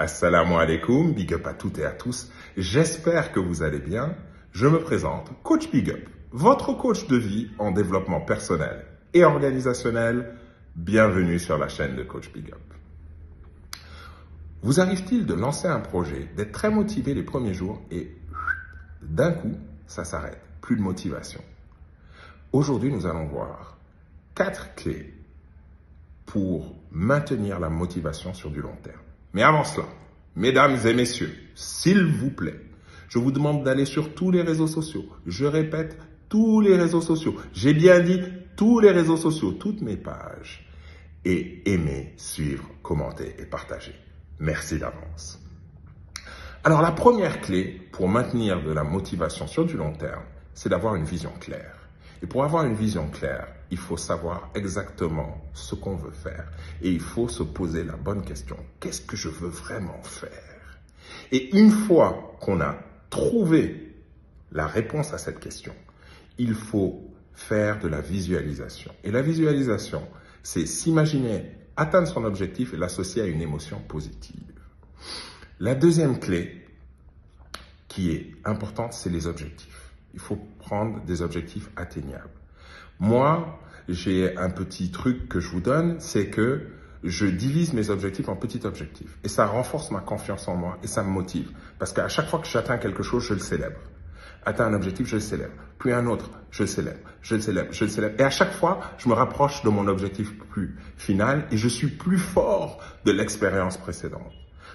Assalamu alaikum, big up à toutes et à tous. J'espère que vous allez bien. Je me présente, Coach Big Up, votre coach de vie en développement personnel et organisationnel. Bienvenue sur la chaîne de Coach Big Up. Vous arrive-t-il de lancer un projet, d'être très motivé les premiers jours et d'un coup, ça s'arrête, plus de motivation? Aujourd'hui, nous allons voir 4 clés pour maintenir la motivation sur du long terme. Mais avant cela, mesdames et messieurs, s'il vous plaît, je vous demande d'aller sur tous les réseaux sociaux. Je répète, tous les réseaux sociaux. J'ai bien dit tous les réseaux sociaux, toutes mes pages. Et aimer, suivre, commenter et partager. Merci d'avance. Alors, la première clé pour maintenir de la motivation sur du long terme, c'est d'avoir une vision claire. Et pour avoir une vision claire, il faut savoir exactement ce qu'on veut faire. Et il faut se poser la bonne question. Qu'est-ce que je veux vraiment faire? Et une fois qu'on a trouvé la réponse à cette question, il faut faire de la visualisation. Et la visualisation, c'est s'imaginer atteindre son objectif et l'associer à une émotion positive. La deuxième clé qui est importante, c'est les objectifs. Il faut prendre des objectifs atteignables. Moi, j'ai un petit truc que je vous donne, c'est que je divise mes objectifs en petits objectifs. Et ça renforce ma confiance en moi et ça me motive. Parce qu'à chaque fois que j'atteins quelque chose, je le célèbre. Atteins un objectif, je le célèbre. Puis un autre, je le célèbre. Je le célèbre, je le célèbre. Et à chaque fois, je me rapproche de mon objectif plus final et je suis plus fort de l'expérience précédente.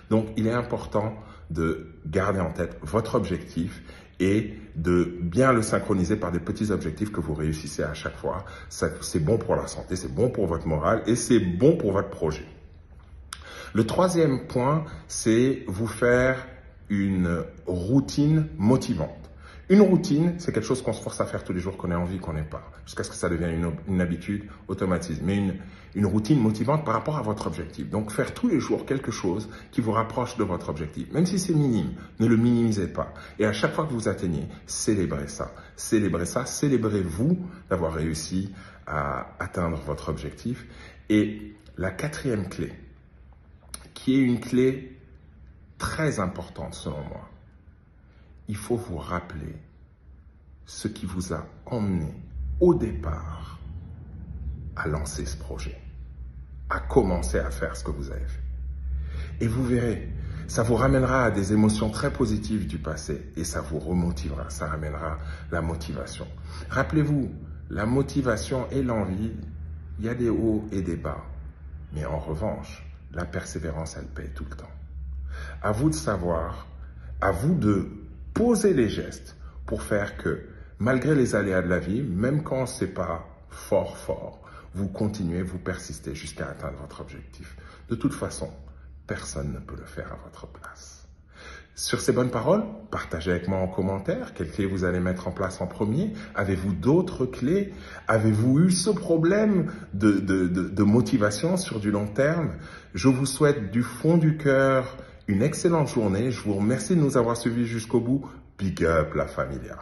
Donc, il est important de garder en tête votre objectif et de bien le synchroniser par des petits objectifs que vous réussissez à chaque fois. C'est bon pour la santé, c'est bon pour votre morale et c'est bon pour votre projet. Le troisième point, c'est vous faire une routine motivante. Une routine, c'est quelque chose qu'on se force à faire tous les jours, qu'on ait envie, qu'on n'ait pas, jusqu'à ce que ça devienne une habitude automatisée. Mais une routine motivante par rapport à votre objectif. Donc, faire tous les jours quelque chose qui vous rapproche de votre objectif. Même si c'est minime, ne le minimisez pas. Et à chaque fois que vous atteignez, célébrez ça. Célébrez ça, célébrez-vous d'avoir réussi à atteindre votre objectif. Et la quatrième clé, qui est une clé très importante selon moi, il faut vous rappeler ce qui vous a emmené au départ à lancer ce projet, à commencer à faire ce que vous avez fait. Et vous verrez, ça vous ramènera à des émotions très positives du passé et ça vous remotivera, ça ramènera la motivation. Rappelez-vous, la motivation et l'envie, il y a des hauts et des bas. Mais en revanche, la persévérance, elle paye tout le temps. À vous de savoir, à vous de poser les gestes pour faire que, malgré les aléas de la vie, même quand c'est pas fort, vous continuez, vous persistez jusqu'à atteindre votre objectif. De toute façon, personne ne peut le faire à votre place. Sur ces bonnes paroles, partagez avec moi en commentaire quelles clés vous allez mettre en place en premier. Avez-vous d'autres clés? Avez-vous eu ce problème de motivation sur du long terme? Je vous souhaite du fond du cœur une excellente journée. Je vous remercie de nous avoir suivis jusqu'au bout. Big up la familia.